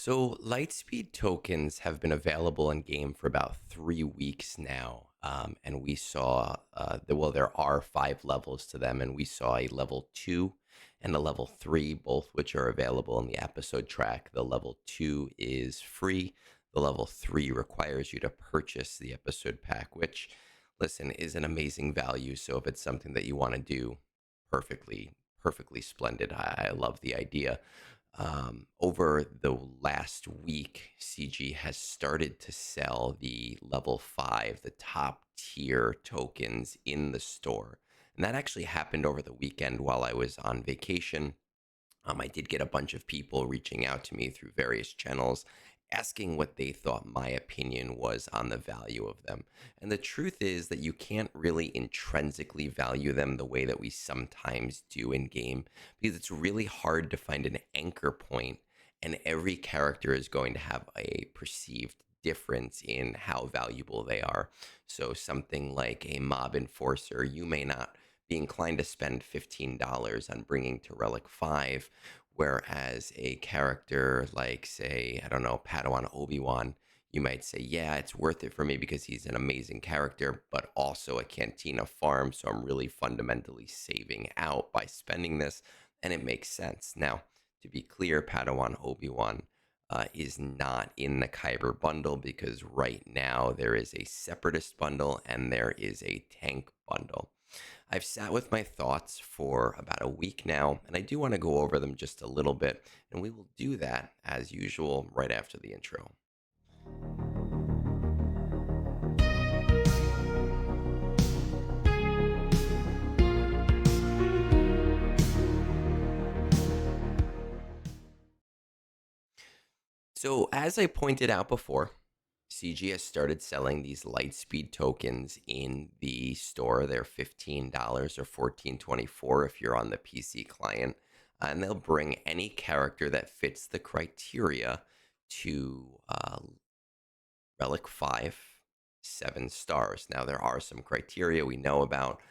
So, Lightspeed tokens have been available in game for about 3 weeks now. And we saw, there are 5 levels to them, and we saw a level 2 and a level 3, both which are available in the episode track. The level 2 is free, the level 3 requires you to purchase the episode pack, which, listen, is an amazing value. So, if it's something that you want to do, perfectly splendid. I love the idea. Over the last week, CG has started to sell the level 5, the top tier tokens in the store. And that actually happened over the weekend while I was on vacation. I did get a bunch of people reaching out to me through various channels asking what they thought my opinion was on the value of them. And the truth is that you can't really intrinsically value them the way that we sometimes do in game because it's really hard to find an anchor point, and every character is going to have a perceived difference in how valuable they are. So something like a mob enforcer, you may not be inclined to spend $15 on bringing to Relic 5, whereas a character like, say, I don't know, Padawan Obi-Wan, you might say, yeah, it's worth it for me because he's an amazing character, but also a Cantina farm, so I'm really fundamentally saving out by spending this, and it makes sense. Now, to be clear, Padawan Obi-Wan is not in the Kyber bundle because right now there is a Separatist bundle and there is a Tank bundle. I've sat with my thoughts for about a week now, and I do want to go over them just a little bit, and we will do that as usual right after the intro. So, as I pointed out before, CG has started selling these Lightspeed tokens in the store. They're $15 or $14.24 if you're on the PC client. And they'll bring any character that fits the criteria to Relic 5, 7 stars. Now, there are some criteria we know about.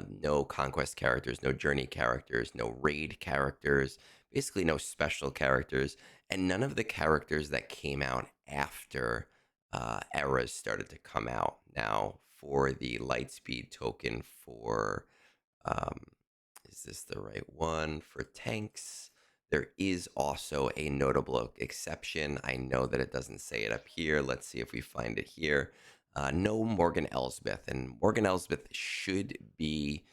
No conquest characters, no journey characters, no raid characters, basically no special characters, and none of the characters that came out after eras started to come out. Now, for the Lightspeed token for um, is this the right one? For tanks, there is also a notable exception. I know that it doesn't say it up here. Let's see if we find it here. No Morgan Elsbeth, and Morgan Elsbeth should be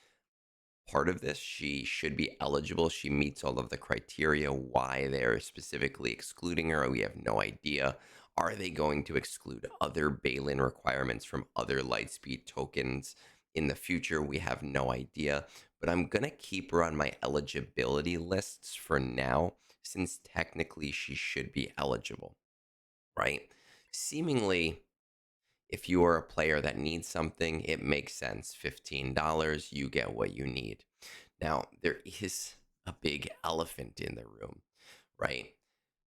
part of this. She should be eligible. She meets all of the criteria. Why they're specifically excluding her, we have no idea. Are they going to exclude other Balin requirements from other Lightspeed tokens in the future? We have no idea. But I'm going to keep her on my eligibility lists for now, since technically she should be eligible, right? Seemingly, if you are a player that needs something, it makes sense. $15, you get what you need. Now, there is a big elephant in the room, right?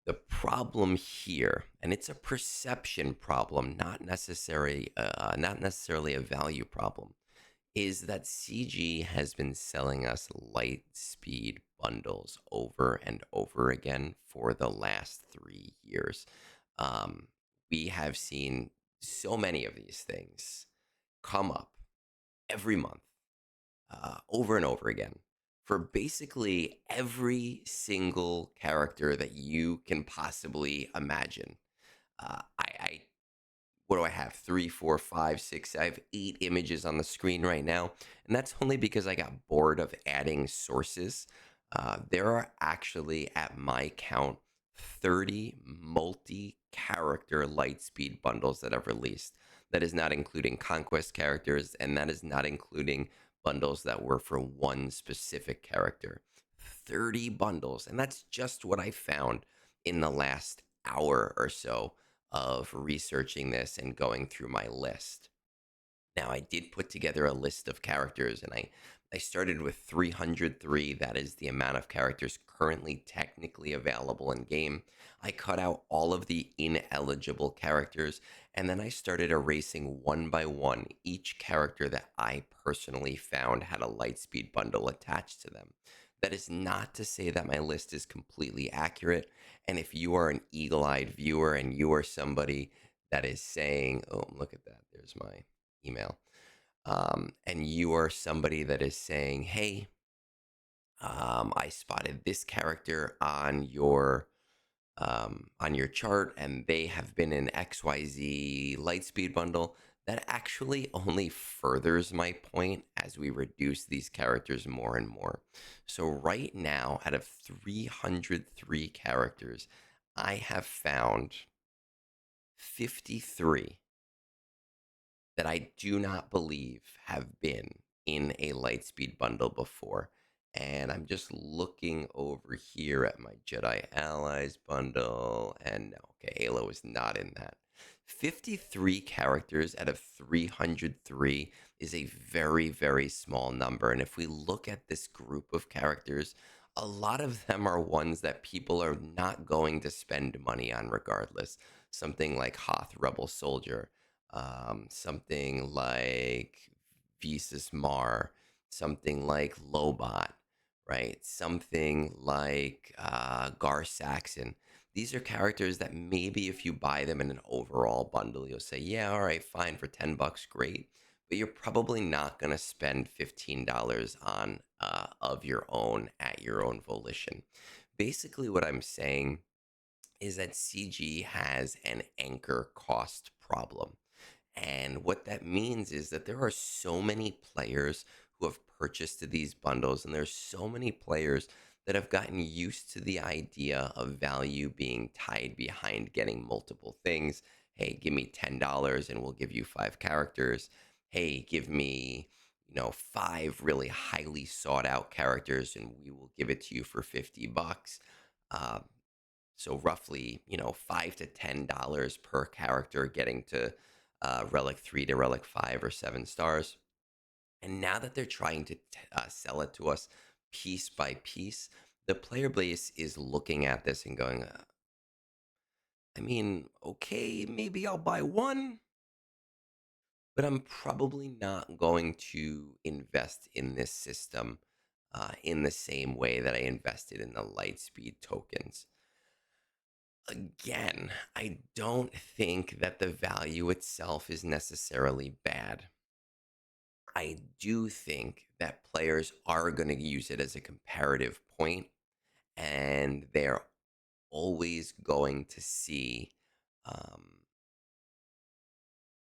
The problem here, and it's a perception problem, not necessarily a value problem, is that CG has been selling us light speed bundles over and over again for the last 3 years. Um, we have seen so many of these things come up every month, over and over again, for basically every single character that you can possibly imagine. I what do I have? Three, four, five, six. I have 8 images on the screen right now, and that's only because I got bored of adding sources. There are actually, at my count, 30 multi-character Lightspeed bundles that I've released. That is not including conquest characters, and that is not including bundles that were for one specific character. 30 bundles, and that's just what I found in the last hour or so of researching this and going through my list. Now, I did put together a list of characters, and I started with 303. That is the amount of characters currently technically available in game. I cut out all of the ineligible characters, and then I started erasing one by one each character that I personally found had a Lightspeed bundle attached to them. That is not to say that my list is completely accurate. And if you are an eagle eyed viewer and you are somebody that is saying, oh, look at that, there's my email. And you are somebody that is saying, hey, I spotted this character on your chart and they have been in XYZ Lightspeed bundle, that actually only furthers my point as we reduce these characters more and more. So right now, out of 303 characters, I have found 53 that I do not believe have been in a Lightspeed bundle before. And I'm just looking over here at my Jedi Allies bundle, and no, okay, Halo is not in that. 53 characters out of 303 is a very, very small number. And if we look at this group of characters, a lot of them are ones that people are not going to spend money on regardless. Something like Hoth Rebel Soldier, something like Visas Mar, something like Lobot, right? Something like Gar Saxon. These are characters that maybe if you buy them in an overall bundle, you'll say, yeah, all right, fine, for $10, great. But you're probably not going to spend $15 on of your own at your own volition. Basically, what I'm saying is that CG has an anchor cost problem. And what that means is that there are so many players who have purchased these bundles, and there's so many players that have gotten used to the idea of value being tied behind getting multiple things. Hey, give me $10 and we'll give you 5 characters. Hey, give me, five really highly sought out characters and we will give it to you for $50. Uh, so roughly, $5 to $10 per character, getting to Relic 3 to Relic 5 or 7 stars. And now that they're trying to sell it to us piece by piece, the player base is looking at this and going, I mean, okay, maybe I'll buy one, but I'm probably not going to invest in this system in the same way that I invested in the Lightspeed tokens. Again, I don't think that the value itself is necessarily bad. I do think that players are going to use it as a comparative point, and they're always going to see um,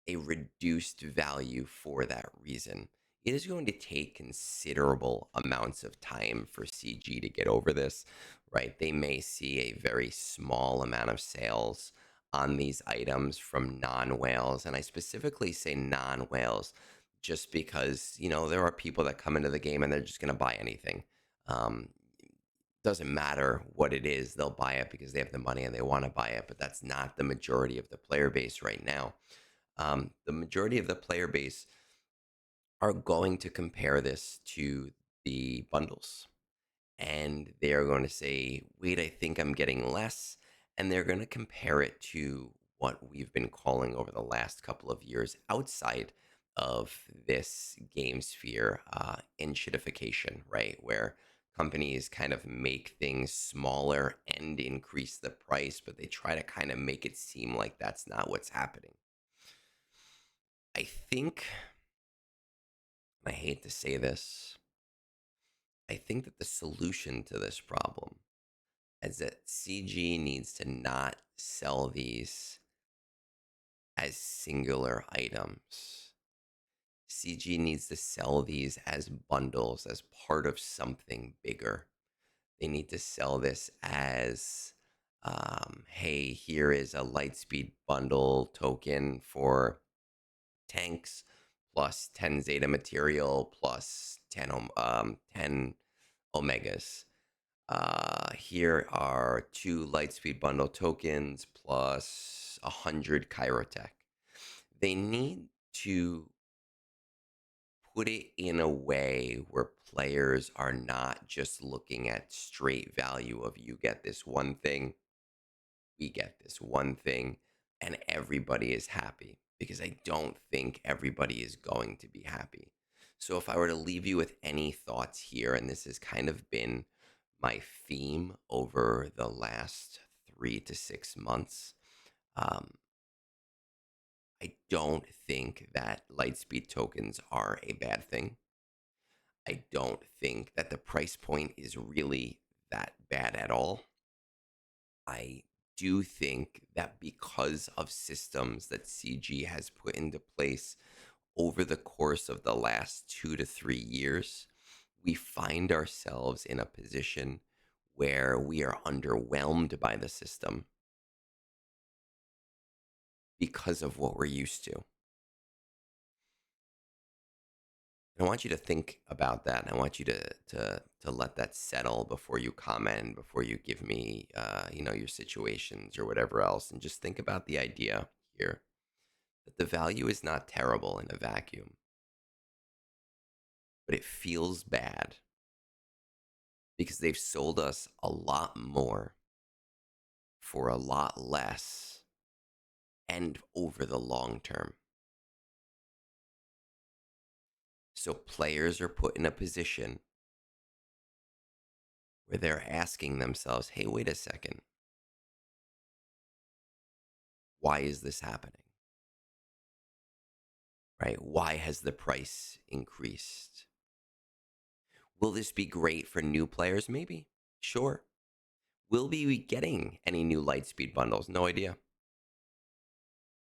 a reduced value for that reason. It is going to take considerable amounts of time for CG to get over this, right? They may see a very small amount of sales on these items from non whales. And I specifically say non whales just because, there are people that come into the game and they're just going to buy anything. Um, doesn't matter what it is, they'll buy it because they have the money and they want to buy it. But that's not the majority of the player base right now. The majority of the player base are going to compare this to the bundles. And they are going to say, wait, I think I'm getting less. And they're going to compare it to what we've been calling over the last couple of years outside of this game sphere, enshittification, right? Where companies kind of make things smaller and increase the price, but they try to kind of make it seem like that's not what's happening. I think, I hate to say this, I think that the solution to this problem is that CG needs to not sell these as singular items. CG needs to sell these as bundles, as part of something bigger. They need to sell this as, hey, here is a Lightspeed bundle token for tanks plus 10 Zeta material plus 10 Omegas. Here are 2 Lightspeed bundle tokens plus 100 Kyrotech. They need to put it in a way where players are not just looking at straight value of you get this one thing, we get this one thing, and everybody is happy. Because I don't think everybody is going to be happy. So, if I were to leave you with any thoughts here, and this has kind of been my theme over the last 3 to 6 months, um, I don't think that Lightspeed tokens are a bad thing. I don't think that the price point is really that bad at all. I do think that because of systems that CG has put into place over the course of the last 2 to 3 years, we find ourselves in a position where we are underwhelmed by the system because of what we're used to. And I want you to think about that. And I want you to let that settle before you comment, before you give me, your situations or whatever else, and just think about the idea here that the value is not terrible in a vacuum, but it feels bad because they've sold us a lot more for a lot less and over the long term. So players are put in a position where they're asking themselves, hey, wait a second, why is this happening? Right? Why has the price increased? Will this be great for new players? Maybe. Sure. Will we be getting any new Lightspeed bundles? No idea.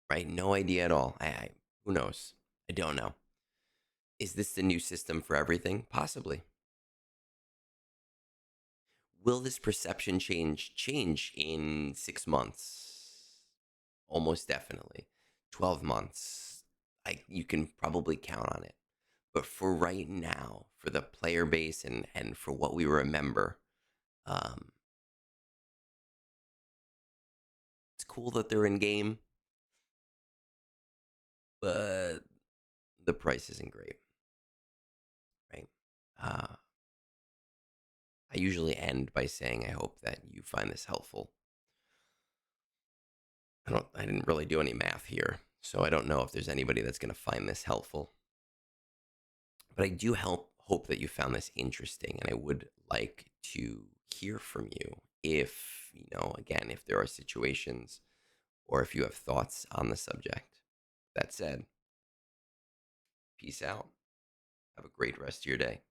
Right? No idea at all. Who knows? I don't know. Is this the new system for everything? Possibly. Will this perception change in 6 months? Almost definitely. 12 months. You can probably count on it. But for right now, for the player base and for what we remember, um, it's cool that they're in game, but the price isn't great, right? Uh, I usually end by saying I hope that you find this helpful. I didn't really do any math here, so I don't know if there's anybody that's going to find this helpful. But I do hope that you found this interesting, and I would like to hear from you if, again, if there are situations or if you have thoughts on the subject. That said, peace out. Have a great rest of your day.